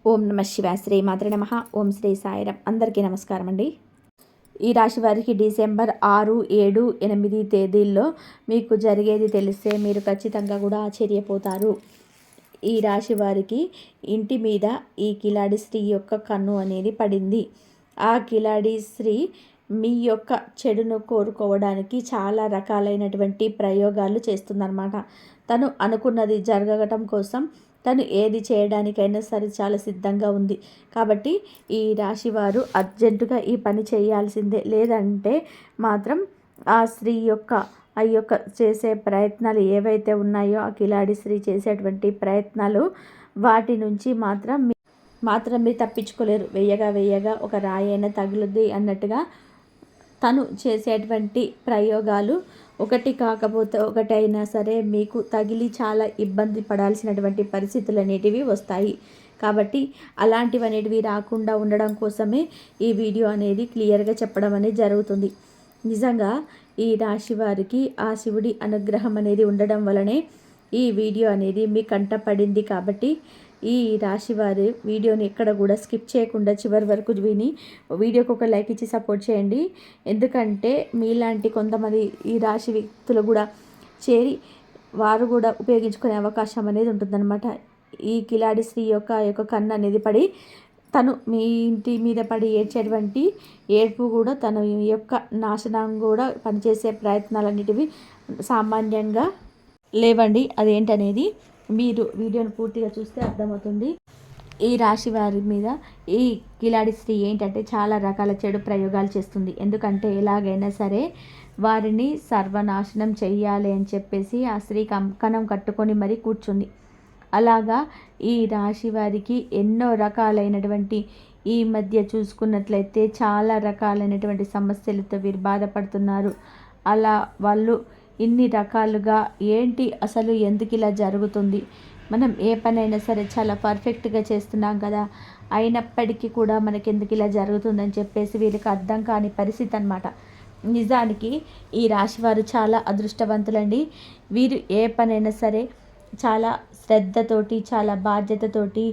ఓం నమ శివాయ. శ్రీ మాత్రే నమః. ఓం శ్రీ సాయిరాం. అందరికీ నమస్కారం అండి. ఈ రాశి వారికి డిసెంబర్ 6, 7, 8 తేదీల్లో మీకు జరిగేది తెలిస్తే మీరు ఖచ్చితంగా కూడా ఆశ్చర్యపోతారు. ఈ రాశి వారికి ఇంటి మీద ఈ కిలాడి స్త్రీ యొక్క కన్ను అనేది పడింది. ఆ కిలాడి స్త్రీ మీ యొక్క చెడును కోరుకోవడానికి చాలా రకాలైనటువంటి ప్రయోగాలు చేస్తుందన్నమాట. తను అనుకున్నది జరగటం కోసం తను ఏది చేయడానికైనా సరే చాలా సిద్ధంగా ఉంది. కాబట్టి ఈ రాశివారు అర్జెంటుగా ఈ పని చేయాల్సిందే. లేదంటే మాత్రం ఆ స్త్రీ యొక్క చేసే ప్రయత్నాలు ఏవైతే ఉన్నాయో, ఆ కిలాడి స్త్రీ చేసేటువంటి ప్రయత్నాలు, వాటి నుంచి మాత్రం మీరు తప్పించుకోలేరు. వెయ్యగా ఒక రాయైనా తగులుద్ది అన్నట్టుగా తను చేసేటువంటి ప్రయోగాలు ఒకటి కాకపోతే ఒకటైనా సరే మీకు తగిలి చాలా ఇబ్బంది పడాల్సినటువంటి పరిస్థితులు అనేటివి వస్తాయి. కాబట్టి అలాంటివనేటివి రాకుండా ఉండడం కోసమే ఈ వీడియో అనేది క్లియర్గా చెప్పడం అనేది జరుగుతుంది. నిజంగా ఈ రాశి వారికి ఆ శివుడి అనుగ్రహం అనేది ఉండడం వలనే ఈ వీడియో అనేది మీ కంట పడింది. కాబట్టి ఈ రాశి వారి వీడియోని ఎక్కడ కూడా స్కిప్ చేయకుండా చివరి వరకు విని వీడియోకి ఒక లైక్ ఇచ్చి సపోర్ట్ చేయండి. ఎందుకంటే మీలాంటి కొంతమంది ఈ రాశి వ్యక్తులు కూడా చేరి వారు కూడా ఉపయోగించుకునే అవకాశం అనేది ఉంటుందన్నమాట. ఈ కిలాడి స్త్రీ యొక్క కన్ను అనేది పడి తను మీ ఇంటి మీద పడి ఏడ్చేటువంటి ఏడ్పు కూడా తన యొక్క నాశనం కూడా పనిచేసే ప్రయత్నాలన్నిటివి సామాన్యంగా లేవండి. అదేంటనేది మీరు వీడియోని పూర్తిగా చూస్తే అర్థమవుతుంది. ఈ రాశి వారి మీద ఈ కిలాడి స్త్రీ ఏంటంటే చాలా రకాల చెడు ప్రయోగాలు చేస్తుంది. ఎందుకంటే ఎలాగైనా సరే వారిని సర్వనాశనం చెయ్యాలి అని చెప్పేసి ఆ స్త్రీ కంకణం కట్టుకొని మరీ కూర్చుంది. అలాగా ఈ రాశి వారికి ఎన్నో రకాలైనటువంటి ఈ మధ్య చూసుకున్నట్లయితే చాలా రకాలైనటువంటి సమస్యలతో వీరు బాధపడుతున్నారు. అలా వాళ్ళు ఇన్ని రకాలుగా ఏంటి అసలు ఎందుకు ఇలా జరుగుతుంది? మనం ఏ పనైనా సరే చాలా పర్ఫెక్ట్గా చేస్తున్నాం కదా, అయినప్పటికీ కూడా మనకెందుకు ఇలా జరుగుతుందని చెప్పేసి వీరికి అర్థం కాని పరిస్థితి అన్నమాట. నిజానికి ఈ రాశివారు చాలా అదృష్టవంతులండి. వీరు ఏ పనైనా సరే చాలా శ్రద్ధతోటి, చాలా బాధ్యతతోటి,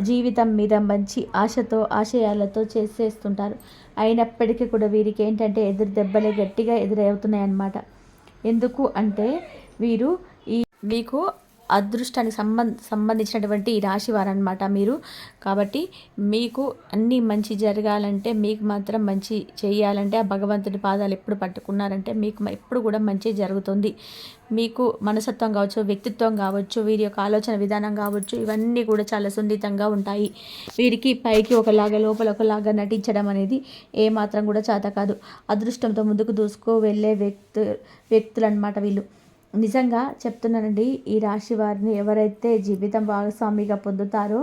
జీవితం మీద మంచి ఆశతో, ఆశయాలతో చేసేస్తుంటారు. అయినప్పటికీ కూడా వీరికి ఏంటంటే ఎదురు దెబ్బలే గట్టిగా ఎదురవుతున్నాయి అన్నమాట. ఎందుకు అంటే వీరు మీకు అదృష్టానికి సంబంధించినటువంటి ఈ రాశి వారనమాట మీరు. కాబట్టి మీకు అన్నీ మంచి జరగాలంటే, మీకు మాత్రం మంచి చేయాలంటే, ఆ భగవంతుడి పాదాలు ఎప్పుడు పట్టుకున్నారంటే మీకు ఎప్పుడు కూడా మంచి జరుగుతుంది. మీకు మనస్తత్వం కావచ్చు, వ్యక్తిత్వం కావచ్చు, వీరి యొక్క ఆలోచన విధానం కావచ్చు, ఇవన్నీ కూడా చాలా సున్నితంగా ఉంటాయి. వీరికి పైకి ఒకలాగా లోపల ఒకలాగా నటించడం అనేది ఏమాత్రం కూడా చేత కాదు. అదృష్టంతో ముందుకు దూసుకు వెళ్ళే వ్యక్తులు అన్నమాట వీళ్ళు. నిజంగా చెప్తున్నానండి, ఈ రాశి వారిని ఎవరైతే జీవితం భాగస్వామిగా పొందుతారో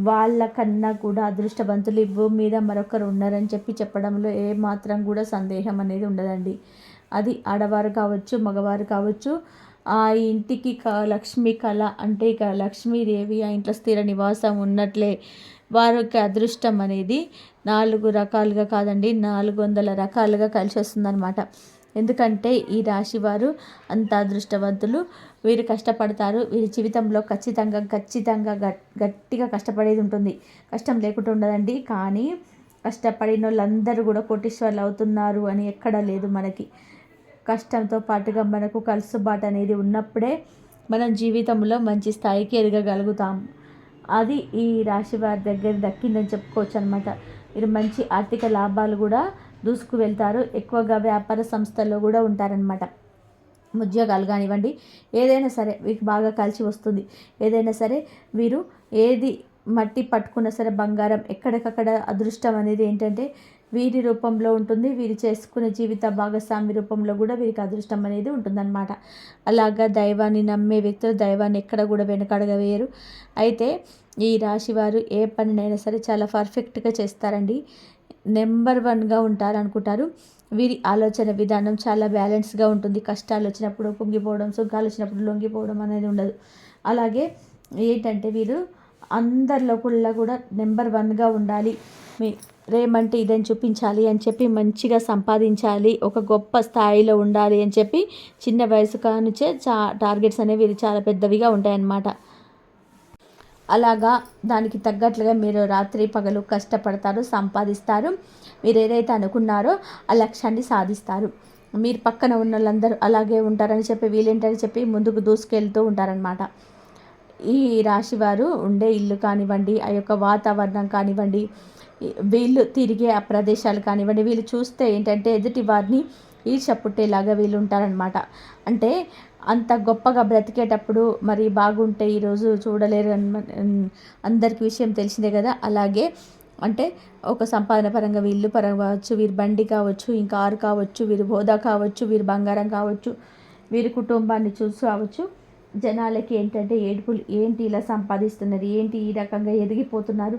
వాళ్ళకన్నా కూడా అదృష్టవంతులు ఈ భూమి మీద మరొకరు ఉన్నారని చెప్పడంలో ఏమాత్రం కూడా సందేహం అనేది ఉండదండి. అది ఆడవారు కావచ్చు, మగవారు కావచ్చు. ఆ ఇంటికి లక్ష్మీ కళ అంటే ఇక లక్ష్మీదేవి ఆ ఇంట్లో స్థిర నివాసం ఉన్నట్లే వారికి అదృష్టం అనేది 4 రకాలుగా కాదండి, 400 రకాలుగా కలిసి వస్తుందన్నమాట. ఎందుకంటే ఈ రాశి వారు అంత అదృష్టవంతులు. వీరు కష్టపడతారు. వీరి జీవితంలో ఖచ్చితంగా గట్టిగా కష్టపడేది ఉంటుంది. కష్టం లేకుండా ఉండదండి. కానీ కష్టపడిన వాళ్ళందరూ కూడా కోటీశ్వర్లు అవుతున్నారు అని ఎక్కడా లేదు మనకి. కష్టంతో పాటుగా మనకు కలుసుబాటు అనేది ఉన్నప్పుడే మనం జీవితంలో మంచి స్థాయికి ఎదగగలుగుతాము. అది ఈ రాశి వారి దగ్గర దక్కిందని చెప్పుకోవచ్చు అనమాట. వీరు మంచి ఆర్థిక లాభాలు కూడా దూసుకు వెళ్తారు. ఎక్కువగా వ్యాపార సంస్థల్లో కూడా ఉంటారనమాట. ఉద్యోగాలు కానివ్వండి, ఏదైనా సరే వీరికి బాగా కలిసి వస్తుంది. ఏదైనా సరే వీరు ఏది మట్టి పట్టుకున్నా సరే బంగారం ఎక్కడికక్కడ అదృష్టం అనేది ఏంటంటే వీరి రూపంలో ఉంటుంది. వీరు చేసుకునే జీవిత భాగస్వామి రూపంలో కూడా వీరికి అదృష్టం అనేది ఉంటుందన్నమాట. అలాగా దైవాన్ని నమ్మే వ్యక్తులు దైవాన్ని ఎక్కడ కూడా వెనకడగా వేయరు. అయితే ఈ రాశి వారు ఏ పనినైనా సరే చాలా పర్ఫెక్ట్గా చేస్తారండి. నెంబర్ 1గా ఉంటారనుకుంటారు. వీరి ఆలోచన విధానం చాలా బ్యాలెన్స్గా ఉంటుంది. కష్టాలు వచ్చినప్పుడు పొంగిపోవడం, సుఖాలు వచ్చినప్పుడు లొంగిపోవడం అనేది ఉండదు. అలాగే ఏంటంటే వీరు అందరిలో కూడా నెంబర్ 1గా ఉండాలి. రేమంటే ఇదని చూపించాలి అని చెప్పి మంచిగా సంపాదించాలి, ఒక గొప్ప స్థాయిలో ఉండాలి అని చెప్పి చిన్న వయసు కానుంచే టార్గెట్స్ అనేవి చాలా పెద్దవిగా ఉంటాయన్నమాట. అలాగా దానికి తగ్గట్లుగా మీరు రాత్రి పగలు కష్టపడతారు, సంపాదిస్తారు. మీరు ఏదైతే అనుకున్నారో ఆ లక్ష్యాన్ని సాధిస్తారు. మీరు పక్కన ఉన్న వాళ్ళందరూ అలాగే ఉంటారని చెప్పి, వీళ్ళేంటని చెప్పి ముందుకు దూసుకెళ్తూ ఉంటారనమాట. ఈ రాశి వారు ఉండే ఇల్లు కానివ్వండి, ఆ యొక్క వాతావరణం కానివ్వండి, వీళ్ళు తిరిగే ఆ ప్రదేశాలు కానివ్వండి, వీళ్ళు చూస్తే ఏంటంటే ఎదుటి వారిని ఈర్ష్య పుట్టేలాగా వీళ్ళు ఉంటారనమాట. అంటే అంత గొప్పగా బ్రతికేటప్పుడు మరి బాగుంటే ఈరోజు చూడలేరు అందరికీ విషయం తెలిసిందే కదా. అలాగే అంటే ఒక సంపాదన పరంగా వీళ్ళు పరంగా కావచ్చు, వీరి బండి కావచ్చు, ఇంకా కారు కావచ్చు, వీరి హోదా కావచ్చు, వీరి బంగారం కావచ్చు, వీరి కుటుంబాన్ని చూసి కావచ్చు, జనాలకి ఏంటంటే ఏడుపులు, ఏంటి ఇలా సంపాదిస్తున్నది, ఏంటి ఈ రకంగా ఎదిగిపోతున్నారు,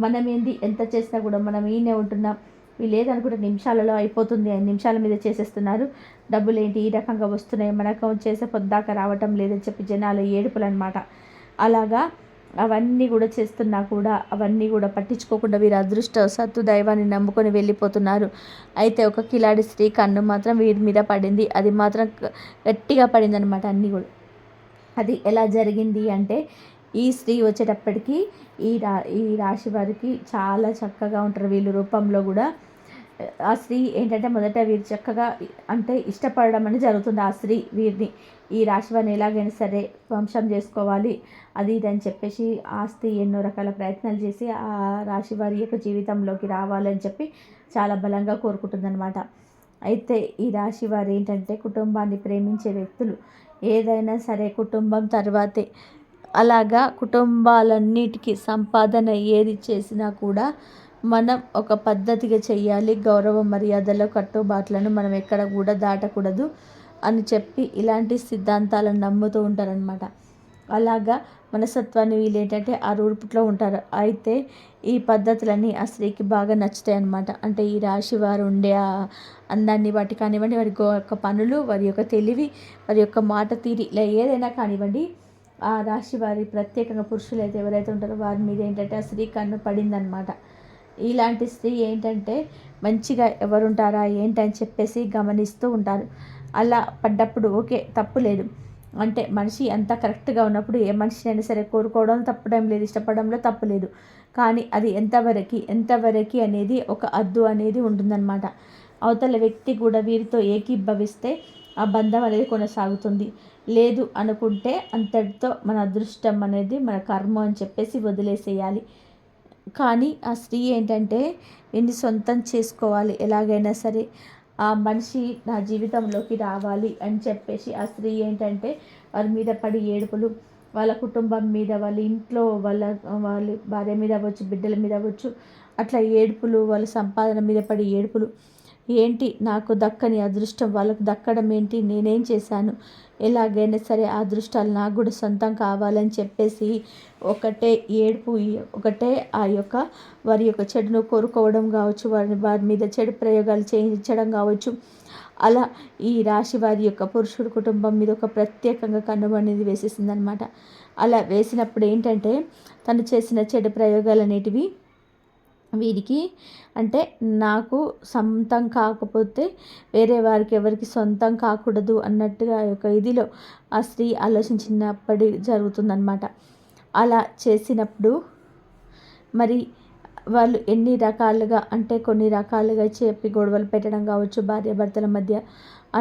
మనం ఏంది ఎంత చేసినా కూడా మనం ఈయనే ఉంటున్నాం, వీళ్ళు ఏదనుకుంటే నిమిషాలలో అయిపోతుంది, 5 నిమిషాల మీద చేసేస్తున్నారు, డబ్బులు ఏంటి ఈ రకంగా వస్తున్నాయి, మనకు చేసే పొద్దాక రావటం లేదని చెప్పి జనాలు ఏడుపులు అనమాట. అలాగా అవన్నీ కూడా చేస్తున్నా కూడా అవన్నీ కూడా పట్టించుకోకుండా వీరు అదృష్టవశాత్తు దైవాన్ని నమ్ముకొని వెళ్ళిపోతున్నారు. అయితే ఒక కిలాడి స్త్రీ కన్ను మాత్రం వీరి మీద పడింది. అది మాత్రం గట్టిగా పడింది అనమాట. అన్నీ కూడా అది ఎలా జరిగింది అంటే, ఈ స్త్రీ వచ్చేటప్పటికి ఈ రాశి వారికి చాలా చక్కగా ఉంటారు. వీళ్ళు రూపంలో కూడా ఆ స్త్రీ ఏంటంటే మొదట వీరు చక్కగా అంటే ఇష్టపడడం అనేది జరుగుతుంది. ఆ స్త్రీ వీరిని, ఈ రాశి వారిని ఎలాగైనా సరే వంశం చేసుకోవాలి అది ఇది అని చెప్పేసి ఆ స్త్రీ ఎన్నో రకాల ప్రయత్నాలు చేసి ఆ రాశి వారి యొక్క జీవితంలోకి రావాలని చెప్పి చాలా బలంగా కోరుకుంటుందన్నమాట. అయితే ఈ రాశి వారు ఏంటంటే కుటుంబాన్ని ప్రేమించే వ్యక్తులు. ఏదైనా సరే కుటుంబం తర్వాతే. అలాగా కుటుంబాలన్నిటికీ సంపాదన ఏది చేసినా కూడా మనం ఒక పద్ధతిగా చెయ్యాలి. గౌరవ మర్యాదలు, కట్టుబాట్లను మనం ఎక్కడ కూడా దాటకూడదు అని చెప్పి ఇలాంటి సిద్ధాంతాలను నమ్ముతూ ఉంటారనమాట. అలాగా మనస్తత్వాన్ని వీళ్ళేంటంటే ఆ రూపుట్లో ఉంటారు. అయితే ఈ పద్ధతులన్నీ ఆ స్త్రీకి బాగా నచ్చుతాయి అన్నమాట. అంటే ఈ రాశి వారు ఉండే ఆ అందాన్ని బట్టి కానివ్వండి, వారి యొక్క పనులు, వారి యొక్క తెలివి, వారి యొక్క మాట తీరి ఇలా ఏదైనా కానివ్వండి, ఆ రాశి వారి ప్రత్యేకంగా పురుషులు అయితే ఎవరైతే ఉంటారో వారి మీద ఏంటంటే ఆ స్త్రీ కన్ను పడిందనమాట. ఇలాంటి స్త్రీ ఏంటంటే మంచిగా ఎవరుంటారా ఏంటని చెప్పేసి గమనిస్తూ ఉంటారు. అలా పడ్డప్పుడు ఓకే, తప్పు లేదు. అంటే మనిషి అంతా కరెక్ట్గా ఉన్నప్పుడు ఏ మనిషినైనా సరే కోరుకోవడం తప్పడం లేదు, ఇష్టపడంలో తప్పు లేదు. కానీ అది ఎంతవరకు అనేది ఒక హద్దు అనేది ఉంటుందన్నమాట. అవతల వ్యక్తి కూడా వీరితో ఏకీభవిస్తే ఆ బంధం అనేది కొనసాగుతుంది. లేదు అనుకుంటే అంతటితో మన అదృష్టం అనేది మన కర్మ అని చెప్పేసి వదిలేసేయాలి. కానీ ఆ స్త్రీ ఏంటంటే వీడిని సొంతం చేసుకోవాలి ఎలాగైనా సరే, ఆ మనిషి నా జీవితంలోకి రావాలి అని చెప్పేసి ఆ స్త్రీ ఏంటంటే వారి మీద పడి ఏడుపులు, వాళ్ళ కుటుంబం మీద, వాళ్ళ ఇంట్లో వాళ్ళ భార్య మీద అవ్వచ్చు, బిడ్డల మీద అవ్వచ్చు, అట్లా ఏడుపులు, వాళ్ళ సంపాదన మీద పడి ఏడుపులు. ఏంటి నాకు దక్కని అదృష్టం వాళ్ళకు దక్కడం ఏంటి, నేనేం చేశాను, ఎలాగైనా సరే ఆ అదృష్టాలు నాకు కూడా సొంతం కావాలని చెప్పేసి ఒకటే ఏడుపు, ఒకటే ఆ యొక్క వారి యొక్క చెడును కోరుకోవడం కావచ్చు, వారి మీద చెడు ప్రయోగాలు చేయించడం కావచ్చు. అలా ఈ రాశి వారి యొక్క పురుషుడు కుటుంబం మీద ఒక ప్రత్యేకంగా కన్ను అనేది వేసేసిందనమాట. అలా వేసినప్పుడు ఏంటంటే తను చేసిన చెడు ప్రయోగాలు అనేటివి వీరికి అంటే నాకు సొంతం కాకపోతే వేరే వారికి ఎవరికి సొంతం కాకూడదు అన్నట్టుగా ఒక ఇదిలో ఆ స్త్రీ ఆలోచించినప్పటి జరుగుతుందన్నమాట. అలా చేసినప్పుడు మరి వాళ్ళు ఎన్ని రకాలుగా అంటే కొన్ని రకాలుగా చెప్పి గొడవలు పెట్టడం కావచ్చు, భార్యాభర్తల మధ్య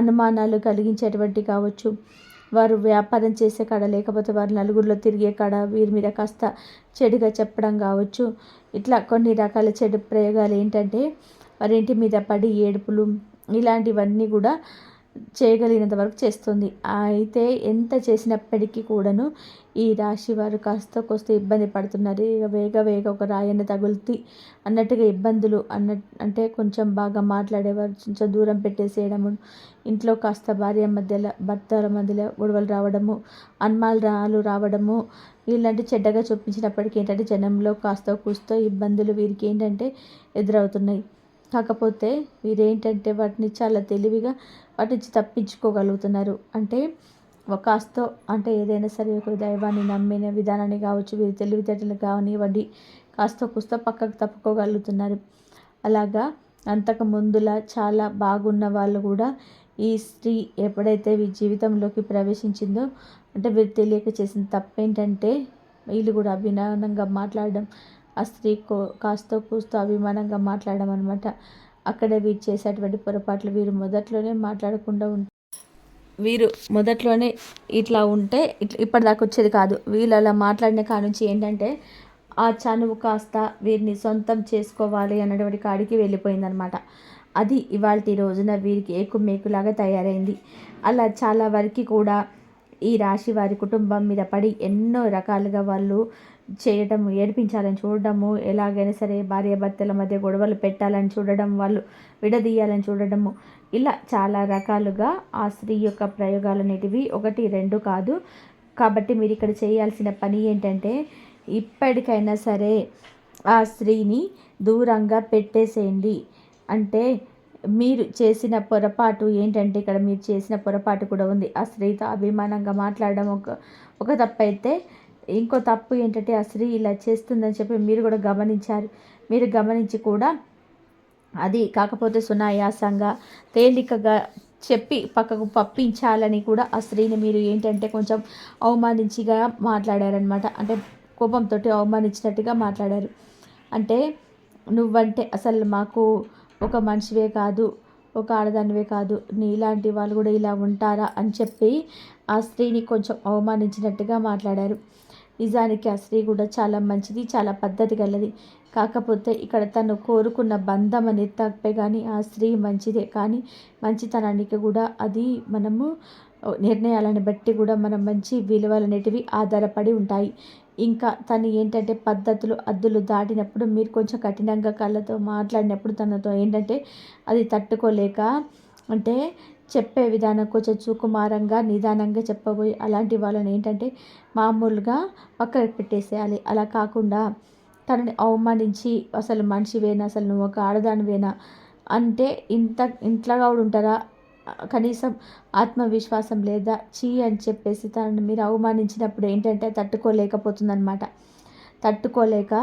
అనుమానాలు కలిగించేటువంటి కావచ్చు, వారు వ్యాపారం చేసే కాడ లేకపోతే వారు నలుగురిలో తిరిగే కాడ వీరి మీద కాస్త చెడుగా చెప్పడం కావచ్చు. ఇట్లా కొన్ని రకాల చెడు ప్రయోగాలు ఏంటంటే వారి ఇంటి మీద పడి ఏడుపులు ఇలాంటివన్నీ కూడా చేయగలిగినంత వరకు చేస్తుంది. అయితే ఎంత చేసినప్పటికీ కూడాను ఈ రాశి వారు కాస్త కోస్త ఇబ్బంది పడుతున్నారు. ఇక వేగ ఒక రాయన్న తగులుతి అన్నట్టుగా ఇబ్బందులు అంటే కొంచెం బాగా మాట్లాడేవారు కొంచెం దూరం పెట్టేసేయడము, ఇంట్లో కాస్త భార్య మధ్యలో భర్తల మధ్యలో గొడవలు రావడము, అనుమానాలు రావడము, ఇలాంటి చెడ్డగా చూపించినప్పటికీ ఏంటంటే జనంలో కాస్త కూస్తో ఇబ్బందులు వీరికి ఏంటంటే ఎదురవుతున్నాయి. కాకపోతే వీరేంటంటే వాటిని చాలా తెలివిగా వాటి నుంచి తప్పించుకోగలుగుతున్నారు. అంటే కాస్తో అంటే ఏదైనా సరే ఒక దైవాన్ని నమ్మిన విధానాన్ని కావచ్చు, వీరి తెలివితేటలు కానివ్వండి, కాస్త కూస్తో పక్కకు తప్పుకోగలుగుతున్నారు. అలాగా అంతకు ముందులా చాలా బాగున్న వాళ్ళు కూడా ఈ స్త్రీ ఎప్పుడైతే వీరి జీవితంలోకి ప్రవేశించిందో అంటే వీరు తెలియక చేసిన తప్పేంటంటే వీళ్ళు కూడా అభిమానంగా మాట్లాడడం, ఆ స్త్రీ కాస్తో కూస్తో అభిమానంగా మాట్లాడడం అనమాట. అక్కడే వీరు చేసేటువంటి పొరపాట్లు వీరు మొదట్లోనే మాట్లాడకుండా వీరు మొదట్లోనే ఇట్లా ఉంటే ఇప్పటిదాకా వచ్చేది కాదు. వీళ్ళు అలా మాట్లాడిన కానుంచి ఏంటంటే ఆ చనువు కాస్త వీరిని సొంతం చేసుకోవాలి అన్నటువంటి కాడికి వెళ్ళిపోయిందనమాట. అది ఇవాల్టి రోజున వీరికి ఏకుమేకులాగా తయారైంది. అలా చాలా వరకు కూడా ఈ రాశి వారి కుటుంబం మీద పడి ఎన్నో రకాలుగా వాళ్ళు చేయడము, ఏడిపించాలని చూడడము, ఎలాగైనా సరే భార్యాభర్తల మధ్య గొడవలు పెట్టాలని చూడడం, వాళ్ళు విడదీయాలని చూడడము, ఇలా చాలా రకాలుగా ఆ స్త్రీ యొక్క ప్రయోగాలు అనేటివి 1, 2 కాదు. కాబట్టి మీరు ఇక్కడ చేయాల్సిన పని ఏంటంటే ఇప్పటికైనా సరే ఆ స్త్రీని దూరంగా పెట్టేసేయండి. అంటే మీరు చేసిన పొరపాటు ఏంటంటే ఇక్కడ మీరు చేసిన పొరపాటు కూడా ఉంది. ఆ స్త్రీతో అభిమానంగా మాట్లాడడం ఒక తప్పు అయితే, ఇంకో తప్పు ఏంటంటే ఆ స్త్రీ ఇలా చేస్తుందని చెప్పి మీరు కూడా గమనించారు. మీరు గమనించి కూడా అది కాకపోతే సునాయాసంగా తేలికగా చెప్పి పక్కకు పంపించాలని కూడా ఆ స్త్రీని మీరు ఏంటంటే కొంచెం అవమానించిగా మాట్లాడారనమాట. అంటే కోపంతో అవమానించినట్టుగా మాట్లాడారు. అంటే నువ్వంటే అసలు మాకు ఒక మనిషివే కాదు, ఒక ఆడదానివే కాదు, నీలాంటి వాళ్ళు కూడా ఇలా ఉంటారా అని చెప్పి ఆ స్త్రీని కొంచెం అవమానించినట్టుగా మాట్లాడారు. నిజానికి ఆ స్త్రీ కూడా చాలా మంచిది, చాలా పద్ధతి గలది. కాకపోతే ఇక్కడ తను కోరుకున్న బంధం అనేది తప్పే కానీ ఆ స్త్రీ మంచిదే. కానీ మంచితనానికి కూడా అది మనము నిర్ణయాలను బట్టి కూడా మనం మంచి విలువలు అనేటివి ఆధారపడి ఉంటాయి. ఇంకా తను ఏంటంటే పద్ధతులు అద్దులు దాటినప్పుడు మీరు కొంచెం కఠినంగా కళ్ళతో మాట్లాడినప్పుడు తనతో ఏంటంటే అది తట్టుకోలేక అంటే చెప్పే విధానం కొంచెం సుకుమారంగా నిదానంగా చెప్పబోయి అలాంటి వాళ్ళని ఏంటంటే మామూలుగా పక్కకు పెట్టేసేయాలి. అలా కాకుండా తనని అవమానించి అసలు మనిషివేనా, అసలు నువ్వు ఒక ఆడదానివేనా అంటే ఇంట్లో కూడా ఉంటారా, కనీసం ఆత్మవిశ్వాసం లేదా చీ అని చెప్పేసి తనని మీరు అవమానించినప్పుడు ఏంటంటే తట్టుకోలేకపోతుందనమాట. తట్టుకోలేక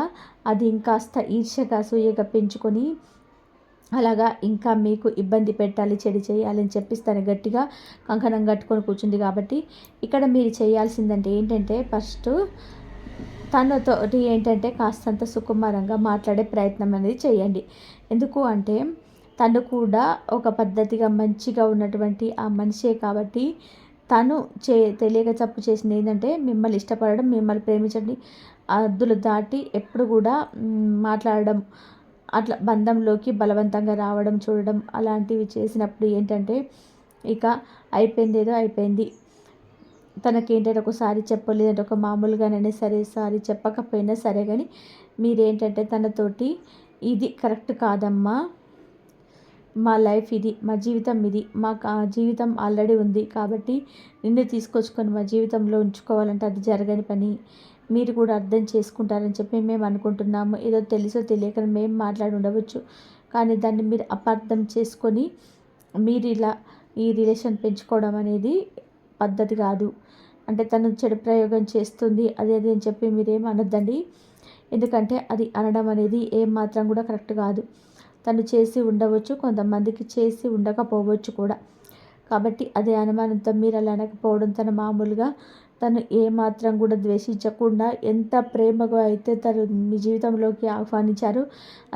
అది ఇంకాస్త ఈర్ష్యగా అసూయగా పెంచుకొని అలాగా ఇంకా మీకు ఇబ్బంది పెట్టాలి, చెడు చేయాలని చెప్పేసి తను గట్టిగా కంకణం కట్టుకొని కూర్చుంది. కాబట్టి ఇక్కడ మీరు చేయాల్సిందంటే ఏంటంటే ఫస్ట్ తనతోటి ఏంటంటే కాస్తంత సుకుమారంగా మాట్లాడే ప్రయత్నం అనేది చేయండి. ఎందుకు అంటే తను కూడా ఒక పద్ధతిగా మంచిగా ఉన్నటువంటి ఆ మనిషే కాబట్టి తను తెలియక తప్పు చేసింది ఏంటంటే మిమ్మల్ని ఇష్టపడడం, మిమ్మల్ని ప్రేమించండి, హద్దులు దాటి ఎప్పుడు కూడా మాట్లాడడం, అట్లా బంధంలోకి బలవంతంగా రావడం చూడడం అలాంటివి చేసినప్పుడు ఏంటంటే ఇక అయిపోయింది, ఏదో అయిపోయింది. తనకేంటంటే ఒకసారి చెప్పలేదంటే ఒక మామూలుగానైనా సరే సారీ చెప్పకపోయినా సరే కానీ మీరేంటంటే తనతోటి ఇది కరెక్ట్ కాదమ్మా, మా లైఫ్ ఇది, మా జీవితం ఇది, మాకు ఆ జీవితం ఆల్రెడీ ఉంది కాబట్టి నిన్ను తీసుకొచ్చుకొని మా జీవితంలో ఉంచుకోవాలంటే అది జరగని పని, మీరు కూడా అర్థం చేసుకుంటారని చెప్పి మేము అనుకుంటున్నాము. ఏదో తెలుసో తెలియక మేము మాట్లాడి ఉండవచ్చు, కానీ దాన్ని మీరు అపార్థం చేసుకొని మీరు ఇలా ఈ రిలేషన్ పెంచుకోవడం అనేది పద్ధతి కాదు. అంటే తను చెడు ప్రయోగం చేస్తుంది అది అది అని చెప్పి మీరేం అనొద్దండి. ఎందుకంటే అది అనడం అనేది ఏమాత్రం కూడా కరెక్ట్ కాదు. తను చేసి ఉండవచ్చు, కొంతమందికి చేసి ఉండకపోవచ్చు కూడా. కాబట్టి అదే అనుమానంతో మీరు అలా అనకపోవడం, తను మామూలుగా తను ఏమాత్రం కూడా ద్వేషించకుండా ఎంత ప్రేమగా అయితే తను మీ జీవితంలోకి ఆహ్వానించారో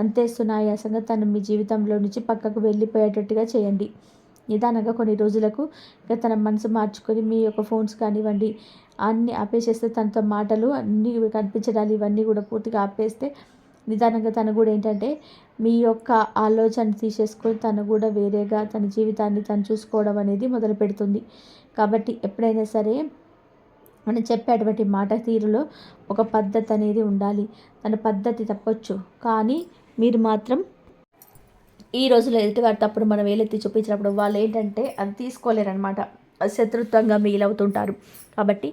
అంతే సునాయాసంగా తను మీ జీవితంలో నుంచి పక్కకు వెళ్ళిపోయేటట్టుగా చేయండి. నిదానంగా కొన్ని రోజులకు ఇక తన మనసు మార్చుకొని మీ యొక్క ఫోన్స్ కానివ్వండి అన్నీ ఆపేసేస్తే, తనతో మాటలు అన్నీ కనిపించడాలు ఇవన్నీ కూడా పూర్తిగా ఆపేస్తే నిదానంగా తను కూడా ఏంటంటే మీ యొక్క ఆలోచన తీసేసుకొని తను కూడా వేరేగా తన జీవితాన్ని తను చూసుకోవడం అనేది మొదలు పెడుతుంది. కాబట్టి ఎప్పుడైనా సరే మనం చెప్పేటువంటి మాట తీరులో ఒక పద్ధతి అనేది ఉండాలి. తన పద్ధతి తప్పొచ్చు, కానీ మీరు మాత్రం ఈ రోజుల్లో ఎదుటివారి తప్పుడు మనం వేలెత్తి చూపించినప్పుడు వాళ్ళు ఏంటంటే అది తీసుకోలేరనమాట, శత్రుత్వంగా మిగిలవుతుంటారు. కాబట్టి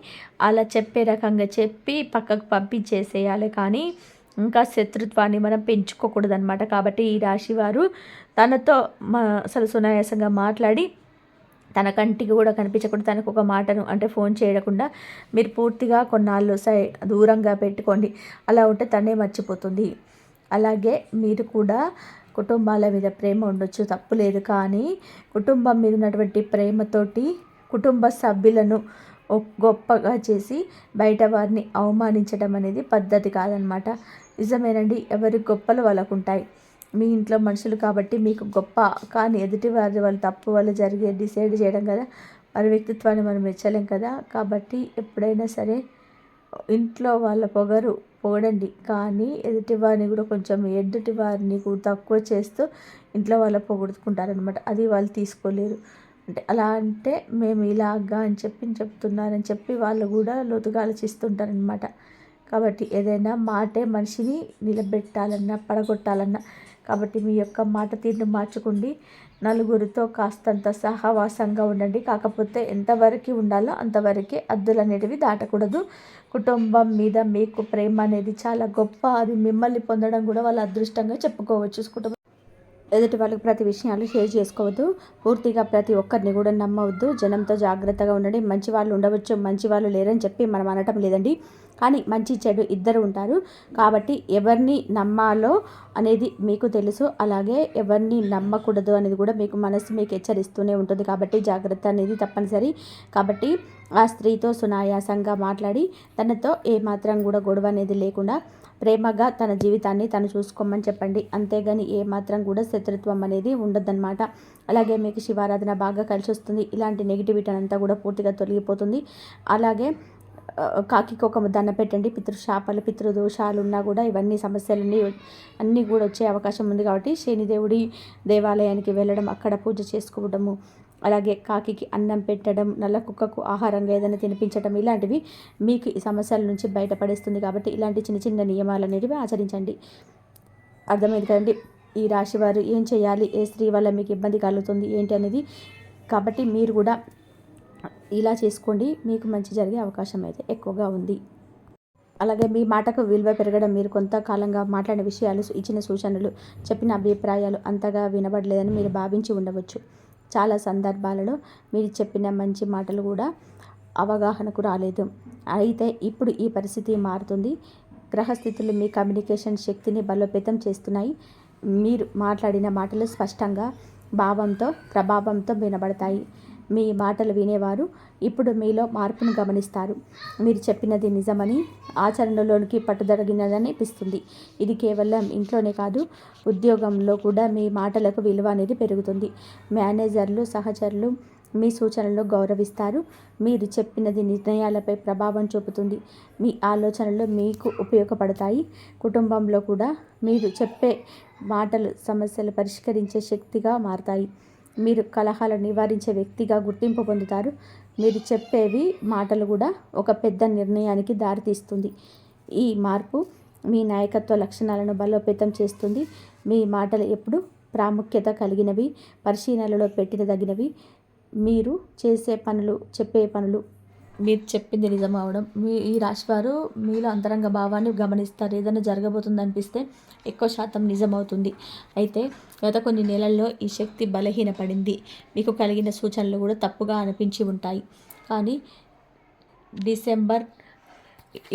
అలా చెప్పే రకంగా చెప్పి పక్కకు పంపించేసేయాలి, కానీ ఇంకా శత్రుత్వాన్ని మనం పెంచుకోకూడదు అనమాట. కాబట్టి ఈ రాశి వారు తనతో అసలు సునాయాసంగా మాట్లాడి తన కంటికి కూడా కనిపించకుండా తనకు ఒక మాటను అంటే ఫోన్ చేయకుండా మీరు పూర్తిగా కొన్నాళ్ళు దూరంగా పెట్టుకోండి. అలా ఉంటే తనే మర్చిపోతుంది. అలాగే మీరు కూడా కుటుంబాల మీద ప్రేమ ఉండొచ్చు, తప్పు లేదు, కానీ కుటుంబం మీద ఉన్నటువంటి ప్రేమతోటి కుటుంబ సభ్యులను గొప్పగా చేసి బయట వారిని అవమానించడం అనేది పద్ధతి కాదనమాట. నిజమేనండి, ఎవరి గొప్పలు వాళ్ళకు ఉంటాయి. మీ ఇంట్లో మనుషులు కాబట్టి మీకు గొప్ప, కానీ ఎదుటి వాళ్ళ తప్పు వల్ల జరిగే డిసైడ్ చేయడం కదా. వారి వ్యక్తిత్వాన్ని మనం మెచ్చలేం కదా. కాబట్టి ఎప్పుడైనా సరే ఇంట్లో వాళ్ళ పొగడండి, కానీ ఎదుటి వారిని కూడా కొంచెం ఎదుటి వారిని తక్కువ చేస్తూ ఇంట్లో వాళ్ళ పొగుడుకుంటారనమాట. అది వాళ్ళు తీసుకోలేరు. అంటే అలా అంటే మేము ఇలాగా అని చెప్తున్నారని చెప్పి వాళ్ళు కూడా లోతుగా ఆలోచిస్తుంటారనమాట. కాబట్టి ఏదైనా మాటే మనిషిని నిలబెట్టాలన్నా పడగొట్టాలన్నా, కాబట్టి మీ యొక్క మాట తీరును మార్చుకోండి. నలుగురితో కాస్తంత సహవాసంగా ఉండండి. కాకపోతే ఎంతవరకు ఉండాలో అంతవరకే, హద్దులు అనేటివి దాటకూడదు. కుటుంబం మీద మీకు ప్రేమ అనేది చాలా గొప్ప. అది మిమ్మల్ని పొందడం కూడా వాళ్ళ అదృష్టంగా చెప్పుకోవచ్చు. కుటుంబం ఎదుటి వాళ్ళకి ప్రతి విషయాలు షేర్ చేసుకోవద్దు. పూర్తిగా ప్రతి ఒక్కరిని కూడా నమ్మవద్దు. జనంతో జాగ్రత్తగా ఉండండి. మంచి వాళ్ళు ఉండవచ్చు, మంచి వాళ్ళు లేరని చెప్పి మనం అనటం లేదండి. కానీ మంచి చెడు ఇద్దరు ఉంటారు. కాబట్టి ఎవరిని నమ్మాలో అనేది మీకు తెలుసు. అలాగే ఎవరిని నమ్మకూడదు అనేది కూడా మీకు మనసు మీకు హెచ్చరిస్తూనే ఉంటుంది. కాబట్టి జాగ్రత్త అనేది తప్పనిసరి. కాబట్టి ఆ స్త్రీతో సునాయాసంగా మాట్లాడి తనతో ఏమాత్రం కూడా గొడవ అనేది లేకుండా ప్రేమగా తన జీవితాన్ని తను చూసుకోమని చెప్పండి. అంతేగాని ఏమాత్రం కూడా శత్రుత్వం అనేది ఉండొద్దన్నమాట. అలాగే మీకు శివారాధన బాగా కలిసి వస్తుంది. ఇలాంటి నెగిటివిటీ అంతా కూడా పూర్తిగా తొలగిపోతుంది. అలాగే కాకికి ఒక దండ పెట్టండి. పితృశాపాలు పితృదోషాలు ఉన్నా కూడా ఇవన్నీ సమస్యలన్నీ అన్నీ కూడా వచ్చే అవకాశం ఉంది. కాబట్టి శనిదేవుడి దేవాలయానికి వెళ్ళడం, అక్కడ పూజ చేసుకోవడము, అలాగే కాకికి అన్నం పెట్టడం, నల్ల కుక్కకు ఆహారంగా ఏదైనా తినిపించడం, ఇలాంటివి మీకు ఈ సమస్యల నుంచి బయటపడేస్తుంది. కాబట్టి ఇలాంటి చిన్న చిన్న నియమాలు అనేటివి ఆచరించండి. అర్థమైంది కదండి. ఈ రాశి వారు ఏం చేయాలి, ఏ స్త్రీ వల్ల మీకు ఇబ్బంది కలుగుతుంది ఏంటి అనేది. కాబట్టి మీరు కూడా ఇలా చేసుకోండి. మీకు మంచి జరిగే అవకాశం అయితే ఎక్కువగా ఉంది. అలాగే మీ మాటకు విలువ పెరగడం, మీరు కొంతకాలంగా మాట్లాడిన విషయాలు, ఇచ్చిన సూచనలు, చెప్పిన అభిప్రాయాలు అంతగా వినబడలేదని మీరు భావించి ఉండవచ్చు. చాలా సందర్భాలలో మీరు చెప్పిన మంచి మాటలు కూడా అవగాహనకు రాలేదు. అయితే ఇప్పుడు ఈ పరిస్థితి మారుతుంది. గ్రహస్థితులు మీ కమ్యూనికేషన్ శక్తిని బలోపేతం చేస్తున్నాయి. మీరు మాట్లాడిన మాటలు స్పష్టంగా, భావంతో, ప్రభావంతో వినబడతాయి. మీ మాటలు వినేవారు ఇప్పుడు మీలో మార్పును గమనిస్తారు. మీరు చెప్పినది నిజమని, ఆచరణలోనికి పట్టుదలగినదని అనిపిస్తుంది. ఇది కేవలం ఇంట్లోనే కాదు, ఉద్యోగంలో కూడా మీ మాటలకు విలువ అనేది పెరుగుతుంది. మేనేజర్లు, సహచరులు మీ సూచనలను గౌరవిస్తారు. మీరు చెప్పినది నిర్ణయాలపై ప్రభావం చూపుతుంది. మీ ఆలోచనలు మీకు ఉపయోగపడతాయి. కుటుంబంలో కూడా మీరు చెప్పే మాటలు సమస్యలు పరిష్కరించే శక్తిగా మారతాయి. మీరు కలహాలను నివారించే వ్యక్తిగా గుర్తింపు పొందుతారు. మీరు చెప్పేవి మాటలు కూడా ఒక పెద్ద నిర్ణయానికి దారితీస్తుంది. ఈ మార్పు మీ నాయకత్వ లక్షణాలను బలోపేతం చేస్తుంది. మీ మాటలు ఎప్పుడు ప్రాముఖ్యత కలిగినవి, పరిశీలనలో పెట్టినదగినవి. మీరు చేసే పనులు, చెప్పే పనులు, మీరు చెప్పింది నిజం అవడం. ఈ రాశివారు మీలో అంతరంగ భావాన్ని గమనిస్తారు. ఏదైనా జరగబోతుంది అనిపిస్తే ఎక్కువ శాతం నిజమవుతుంది. అయితే గత కొన్ని నెలల్లో ఈ శక్తి బలహీనపడింది. మీకు కలిగిన సూచనలు కూడా తప్పుగా అనిపించి ఉంటాయి. కానీ డిసెంబర్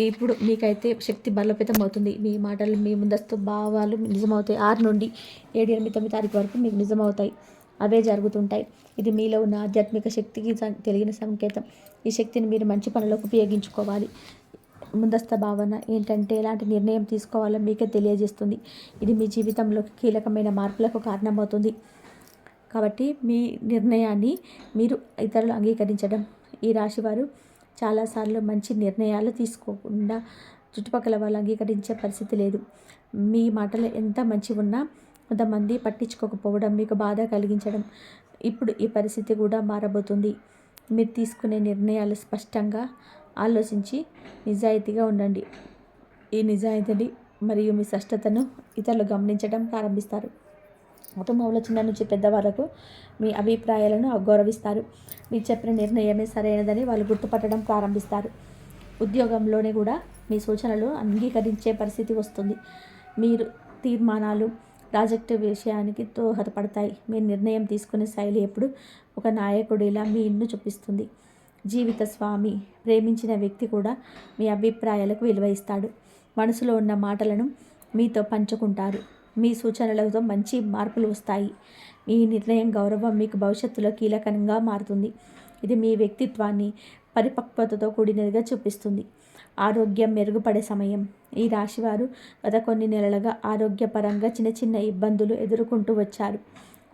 ఇప్పుడు మీకైతే శక్తి బలోపేతం అవుతుంది. మీ మాటలు, మీ ముందస్తు భావాలు నిజమవుతాయి. 6 నుండి 7, 8, 9 తారీఖు వరకు మీకు నిజమవుతాయి. అవే జరుగుతుంటాయి. ఇది మీలో ఉన్న ఆధ్యాత్మిక శక్తికి తెలిగిన సంకేతం. ఈ శక్తిని మీరు మంచి పనులకు ఉపయోగించుకోవాలి. ముందస్తు భావన ఏంటంటే ఎలాంటి నిర్ణయం తీసుకోవాలో మీకే తెలియజేస్తుంది. ఇది మీ జీవితంలో కీలకమైన మార్పులకు కారణమవుతుంది. కాబట్టి మీ నిర్ణయాన్ని మీరు ఇతరులు అంగీకరించడం. ఈ రాశివారు చాలాసార్లు మంచి నిర్ణయాలు తీసుకోకుండా చుట్టుపక్కల వాళ్ళు అంగీకరించే పరిస్థితి లేదు. మీ మాటలు ఎంత మంచి ఉన్నా కొంతమంది పట్టించుకోకపోవడం మీకు బాధ కలిగించడం. ఇప్పుడు ఈ పరిస్థితి కూడా మారబోతుంది. మీరు తీసుకునే నిర్ణయాలు స్పష్టంగా ఆలోచించి నిజాయితీగా ఉండండి. ఈ నిజాయితీని మరియు మీ స్పష్టతను ఇతరులు గమనించడం ప్రారంభిస్తారు. కుటుంబంలో చిన్న నుంచి పెద్ద వరకు మీ అభిప్రాయాలను గౌరవిస్తారు. మీరు చెప్పిన నిర్ణయమే సరైనదని వాళ్ళు గుర్తుపట్టడం ప్రారంభిస్తారు. ఉద్యోగంలోనే కూడా మీ సూచనలు అంగీకరించే పరిస్థితి వస్తుంది. మీరు తీర్మానాలు, ప్రాజెక్టు విషయానికి దోహదపడతాయి. మీ నిర్ణయం తీసుకునే శైలి ఎప్పుడు ఒక నాయకుడిలా మీ ఇన్ను చూపిస్తుంది. జీవిత స్వామి, ప్రేమించిన వ్యక్తి కూడా మీ అభిప్రాయాలకు విలువ ఇస్తాడు. మనసులో ఉన్న మాటలను మీతో పంచుకుంటారు. మీ సూచనలతో మంచి మార్పులు వస్తాయి. మీ నిర్ణయం, గౌరవం మీకు భవిష్యత్తులో కీలకంగా మారుతుంది. ఇది మీ వ్యక్తిత్వాన్ని పరిపక్వతతో కూడినదిగా చూపిస్తుంది. ఆరోగ్యం మెరుగుపడే సమయం. ఈ రాశివారు గత కొన్ని నెలలుగా ఆరోగ్యపరంగా చిన్న చిన్న ఇబ్బందులు ఎదుర్కొంటూ వచ్చారు.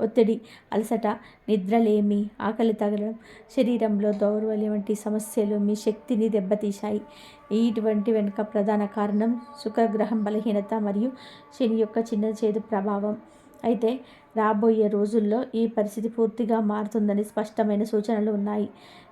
ఒత్తిడి, అలసట, నిద్రలేమి, ఆకలి తగలడం, శరీరంలో దౌర్బల్యం వంటి సమస్యలు మీ శక్తిని దెబ్బతీశాయి. ఇటువంటి వెనుక ప్రధాన కారణం శుక్రగ్రహం బలహీనత మరియు శని యొక్క చిన్న చేదు ప్రభావం. అయితే రాబోయే రోజుల్లో ఈ పరిస్థితి పూర్తిగా మారుతుందని స్పష్టమైన సూచనలు ఉన్నాయి.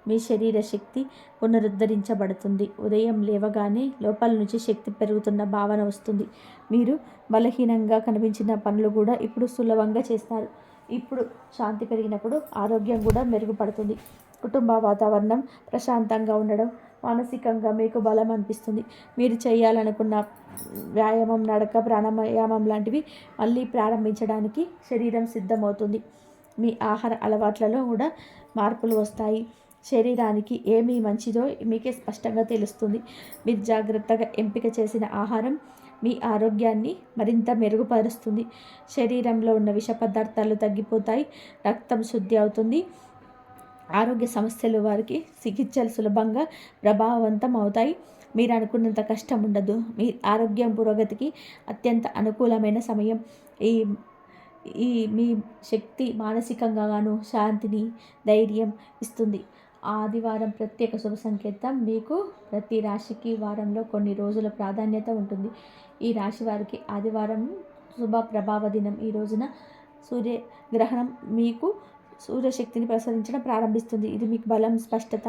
మీ శరీర శక్తి పునరుద్ధరించబడుతుంది. ఉదయం లేవగానే లోపల నుంచి శక్తి పెరుగుతున్న భావన వస్తుంది. మీరు బలహీనంగా కనిపించిన పనులు కూడా ఇప్పుడు సులభంగా చేస్తారు. ఇప్పుడు శాంతి పెరిగినప్పుడు ఆరోగ్యం కూడా మెరుగుపడుతుంది. కుటుంబ వాతావరణం ప్రశాంతంగా ఉండడం, మానసికంగా మీకు బలం అనిపిస్తుంది. మీరు చేయాలనుకున్న వ్యాయామం, నడక, ప్రాణాయామం లాంటివి మళ్ళీ ప్రారంభించడానికి శరీరం సిద్ధమవుతుంది. మీ ఆహార అలవాట్లలో కూడా మార్పులు వస్తాయి. శరీరానికి ఏమి మంచిదో మీకే స్పష్టంగా తెలుస్తుంది. మీరు జాగ్రత్తగా ఎంపిక చేసిన ఆహారం మీ ఆరోగ్యాన్ని మరింత మెరుగుపరుస్తుంది. శరీరంలో ఉన్న విష పదార్థాలు తగ్గిపోతాయి. రక్తం శుద్ధి అవుతుంది. ఆరోగ్య సమస్యలు వారికి చికిత్సలు సులభంగా ప్రభావవంతం అవుతాయి. మీరు అనుకున్నంత కష్టం ఉండదు. మీ ఆరోగ్యం పురోగతికి అత్యంత అనుకూలమైన సమయం. ఈ ఈ మీ శక్తి మానసికంగాను శాంతిని, ధైర్యం ఇస్తుంది. ఆదివారం ప్రత్యేక శుభ సంకేతం. మీకు ప్రతి రాశికి వారంలో కొన్ని రోజుల ప్రాధాన్యత ఉంటుంది. ఈ రాశి వారికి ఆదివారం శుభ ప్రభావ దినం. ఈ రోజున సూర్యగ్రహణం మీకు సూర్యశక్తిని ప్రసరించడం ప్రారంభిస్తుంది. ఇది మీకు బలం, స్పష్టత,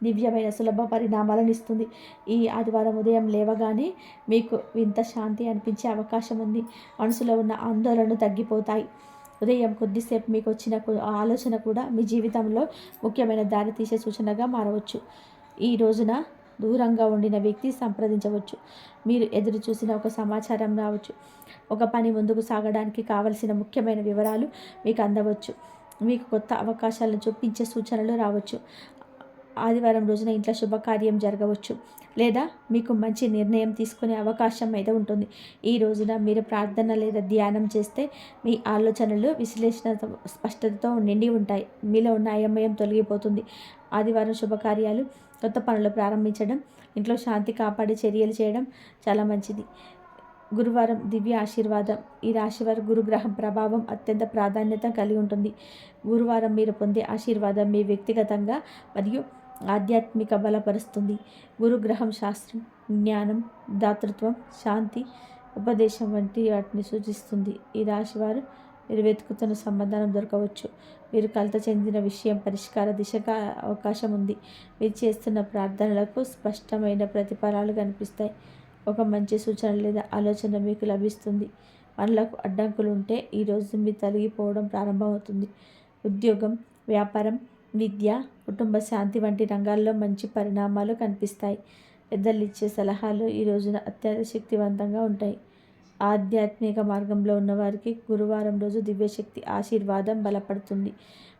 దివ్యమైన సులభ పరిణామాలను ఇస్తుంది. ఈ ఆదివారం ఉదయం లేవగానే మీకు వింత శాంతి అనిపించే అవకాశం ఉంది. మనసులో ఉన్న ఆందోళనలు తగ్గిపోతాయి. ఉదయం కొద్దిసేపు మీకు వచ్చిన ఆలోచన కూడా మీ జీవితంలో ముఖ్యమైన దారి తీసే సూచనగా మారవచ్చు. ఈ రోజున దూరంగా ఉండిన వ్యక్తి సంప్రదించవచ్చు. మీరు ఎదురు చూసిన ఒక సమాచారం రావచ్చు. ఒక పని ముందుకు సాగడానికి కావలసిన ముఖ్యమైన వివరాలు మీకు అందవచ్చు. మీకు కొత్త అవకాశాలను చూపించే సూచనలు రావచ్చు. ఆదివారం రోజున ఇంట్లో శుభకార్యం జరగవచ్చు లేదా మీకు మంచి నిర్ణయం తీసుకునే అవకాశం అయితే ఉంటుంది. ఈ రోజున మీరు ప్రార్థన లేదా ధ్యానం చేస్తే మీ ఆలోచనలు విశ్లేషణ స్పష్టతతో నిండి ఉంటాయి. మీలో ఉన్న అయోమయం తొలగిపోతుంది. ఆదివారం శుభకార్యాలు, కొత్త పనులు ప్రారంభించడం, ఇంట్లో శాంతి కాపాడే చర్యలు చేయడం చాలా మంచిది. గురువారం దివ్య ఆశీర్వాదం. ఈ రాశివారి గురుగ్రహం ప్రభావం అత్యంత ప్రాధాన్యత కలిగి ఉంటుంది. గురువారం మీరు పొందే ఆశీర్వాదం మీ వ్యక్తిగతంగా మరియు ఆధ్యాత్మిక బలపరుస్తుంది. గురుగ్రహం శాస్త్రం, జ్ఞానం, దాతృత్వం, శాంతి, ఉపదేశం వంటి వాటిని సూచిస్తుంది. ఈ రాశివారు మీరు వెతుకుతున్న సమాధానం దొరకవచ్చు. మీరు కలత చెందిన విషయం పరిష్కార దిశగా అవకాశం ఉంది. మీరు చేస్తున్న ప్రార్థనలకు స్పష్టమైన ప్రతిఫలాలు కనిపిస్తాయి. ఒక మంచి సూచన లేదా ఆలోచన మీకు లభిస్తుంది. పనులకు అడ్డంకులు ఉంటే ఈరోజు మీరు తొలగిపోవడం ప్రారంభమవుతుంది. ఉద్యోగం, వ్యాపారం, విద్య, కుటుంబ శాంతి వంటి రంగాల్లో మంచి పరిణామాలు కనిపిస్తాయి. పెద్దలు ఇచ్చే సలహాలు ఈ రోజున అత్యంత శక్తివంతంగా ఉంటాయి. ఆధ్యాత్మిక మార్గంలో ఉన్నవారికి గురువారం రోజు దివ్యశక్తి ఆశీర్వాదం బలపడుతుంది.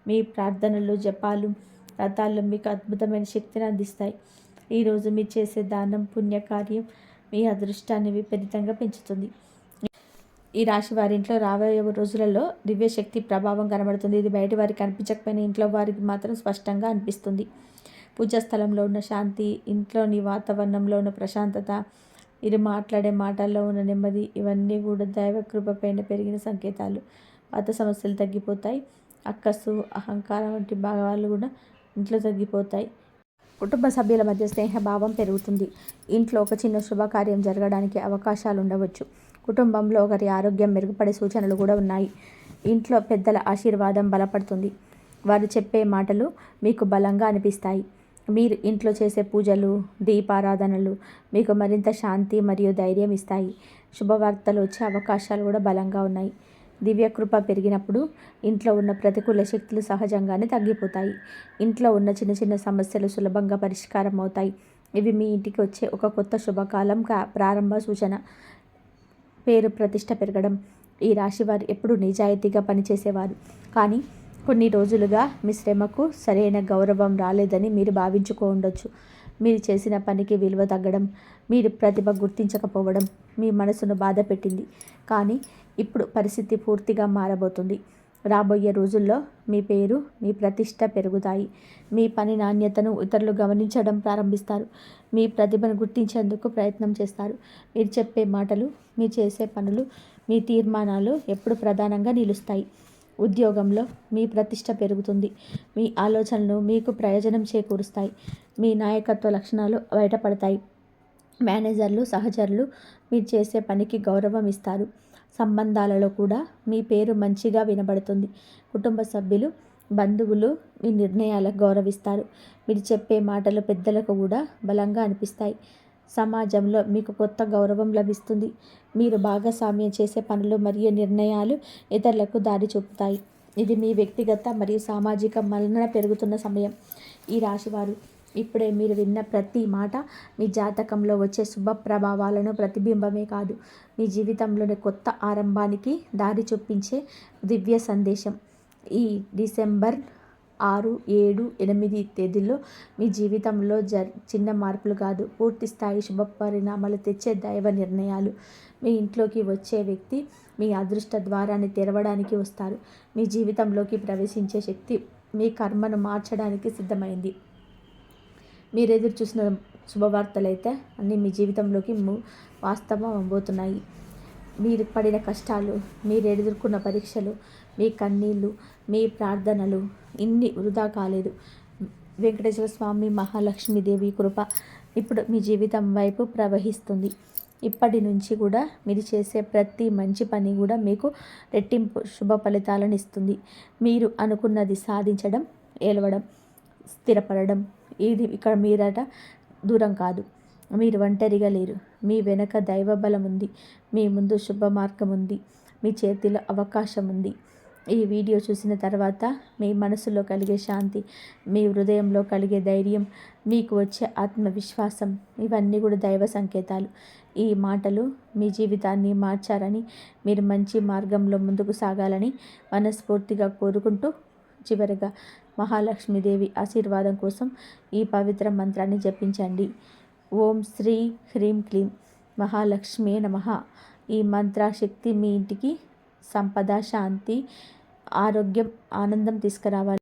మీ ప్రార్థనలు, జపాలు, వ్రతాలు మీకు అద్భుతమైన శక్తిని అందిస్తాయి. ఈరోజు మీరు చేసే దానం, పుణ్యకార్యం మీ అదృష్టాన్ని విపరీతంగా పెంచుతుంది. ఈ రాశి వారి ఇంట్లో రాబోయే రోజులలో దివ్యశక్తి ప్రభావం కనబడుతుంది. ఇది బయట వారికి కనిపించకపోయినా ఇంట్లో వారికి మాత్రం స్పష్టంగా అనిపిస్తుంది. పూజా స్థలంలో ఉన్న శాంతి, ఇంట్లోని వాతావరణంలో ఉన్న ప్రశాంతత, మీరు మాట్లాడే మాటల్లో ఉన్న నెమ్మది, ఇవన్నీ కూడా దైవ కృపపైన పెరిగిన సంకేతాలు. పాత సమస్యలు తగ్గిపోతాయి. అక్కసు, అహంకారం వంటి భావాలు కూడా ఇంట్లో తగ్గిపోతాయి. కుటుంబ సభ్యుల మధ్య స్నేహభావం పెరుగుతుంది. ఇంట్లో ఒక చిన్న శుభకార్యం జరగడానికి అవకాశాలు ఉండవచ్చు. కుటుంబంలో ఒకరి ఆరోగ్యం మెరుగుపడే సూచనలు కూడా ఉన్నాయి. ఇంట్లో పెద్దల ఆశీర్వాదం బలపడుతుంది. వారు చెప్పే మాటలు మీకు బలంగా అనిపిస్తాయి. మీరు ఇంట్లో చేసే పూజలు, దీపారాధనలు మీకు మరింత శాంతి మరియు ధైర్యం ఇస్తాయి. శుభవార్తలు వచ్చే అవకాశాలు కూడా బలంగా ఉన్నాయి. దివ్యకృప పెరిగినప్పుడు ఇంట్లో ఉన్న ప్రతికూల శక్తులు సహజంగానే తగ్గిపోతాయి. ఇంట్లో ఉన్న చిన్న చిన్న సమస్యలు సులభంగా పరిష్కారం అవుతాయి. ఇవి మీ ఇంటికి వచ్చే ఒక కొత్త శుభకాలం ప్రారంభ సూచన. పేరు ప్రతిష్ట పెరగడం. ఈ రాశివారు ఎప్పుడూ నిజాయితీగా పనిచేసేవారు, కానీ కొన్ని రోజులుగా మీ శ్రమకు సరైన గౌరవం రాలేదని మీరు భావించుకోండొచ్చు. మీరు చేసిన పనికి విలువ తగ్గడం, మీరు ప్రతిభ గుర్తించకపోవడం మీ మనసును బాధ పెట్టింది. కానీ ఇప్పుడు పరిస్థితి పూర్తిగా మారబోతుంది. రాబోయే రోజుల్లో మీ పేరు, మీ ప్రతిష్ట పెరుగుతాయి. మీ పని నాణ్యతను ఇతరులు గమనించడం ప్రారంభిస్తారు. మీ ప్రతిభను గుర్తించేందుకు ప్రయత్నం చేస్తారు. మీరు చెప్పే మాటలు, మీరు చేసే పనులు, మీ తీర్మానాలు ఎప్పుడు ప్రధానంగా నిలుస్తాయి. ఉద్యోగంలో మీ ప్రతిష్ట పెరుగుతుంది. మీ ఆలోచనలు మీకు ప్రయోజనం చేకూరుస్తాయి. మీ నాయకత్వ లక్షణాలు బయటపడతాయి. మేనేజర్లు, సహచరులు మీరు చేసే పనికి గౌరవం ఇస్తారు. సంబంధాలలో కూడా మీ పేరు మంచిగా వినబడుతుంది. కుటుంబ సభ్యులు, బంధువులు మీ నిర్ణయాలకు గౌరవిస్తారు. మీరు చెప్పే మాటలు పెద్దలకు కూడా బలంగా అనిపిస్తాయి. సమాజంలో మీకు కొత్త గౌరవం లభిస్తుంది. మీరు భాగస్వామ్యం చేసే పనులు మరియు నిర్ణయాలు ఇతరులకు దారి చూపుతాయి. ఇది మీ వ్యక్తిగత మరియు సామాజిక మన్నన పెరుగుతున్న సమయం. ఈ రాశివారు ఇప్పుడే మీరు విన్న ప్రతి మాట మీ జాతకంలో వచ్చే శుభ ప్రభావాలను ప్రతిబింబమే కాదు, మీ జీవితంలోని కొత్త ఆరంభానికి దారి చూపించే దివ్య సందేశం. ఈ డిసెంబర్ 6, 7, 8 తేదీల్లో మీ జీవితంలో చిన్న మార్పులు కాదు, పూర్తి స్థాయి శుభ పరిణామాలు తెచ్చే దైవ నిర్ణయాలు. మీ ఇంట్లోకి వచ్చే వ్యక్తి మీ అదృష్ట ద్వారాన్ని తెరవడానికి వస్తారు. మీ జీవితంలోకి ప్రవేశించే శక్తి మీ కర్మను మార్చడానికి సిద్ధమైంది. మీరు ఎదురు చూసిన శుభవార్తలైతే అన్నీ మీ జీవితంలోకి వాస్తవం అవబోతున్నాయి. మీరు పడిన కష్టాలు, మీరు ఎదుర్కొన్న పరీక్షలు, మీ కన్నీళ్ళు, మీ ప్రార్థనలు ఇన్ని వృధా కాలేదు. వెంకటేశ్వర స్వామి, మహాలక్ష్మీదేవి కృప ఇప్పుడు మీ జీవితం వైపు ప్రవహిస్తుంది. ఇప్పటి నుంచి కూడా మీరు చేసే ప్రతి మంచి పని కూడా మీకు రెట్టింపు శుభ ఫలితాలను ఇస్తుంది. మీరు అనుకున్నది సాధించడం, ఏలవడం, స్థిరపడడం, ఇది ఇక్కడ మీరట దూరం కాదు. మీరు ఒంటరిగా లేరు. మీ వెనక దైవ బలం ఉంది. మీ ముందు శుభ మార్గం ఉంది. మీ చేతిలో అవకాశం ఉంది. ఈ వీడియో చూసిన తర్వాత మీ మనసులో కలిగే శాంతి, మీ హృదయంలో కలిగే ధైర్యం, మీకు వచ్చే ఆత్మవిశ్వాసం ఇవన్నీ కూడా దైవ సంకేతాలు. ఈ మాటలు మీ జీవితాన్ని మార్చారని, మీరు మంచి మార్గంలో ముందుకు సాగాలని మనస్ఫూర్తిగా కోరుకుంటూ, చివరిగా మహాలక్ష్మీదేవి ఆశీర్వాదం కోసం ఈ పవిత్ర మంత్రాన్ని జపించండి. ఓం శ్రీ హ్రీం క్లీం మహాలక్ష్మీ నమః. ఈ మంత్రశక్తి మీ ఇంటికి సంపద, శాంతి, ఆరోగ్యం, ఆనందం తీసుకురావాలి.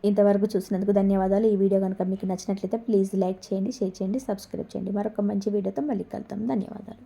ఇంతవరకు చూసినందుకు ధన్యవాదాలు. ఈ వీడియో కనుక మీకు నచ్చినట్లయితే ప్లీజ్ లైక్ చేయండి, షేర్ చేయండి, సబ్స్క్రైబ్ చేయండి. మరొక మంచి వీడియోతో మళ్ళీ కలుద్దాం. ధన్యవాదాలు.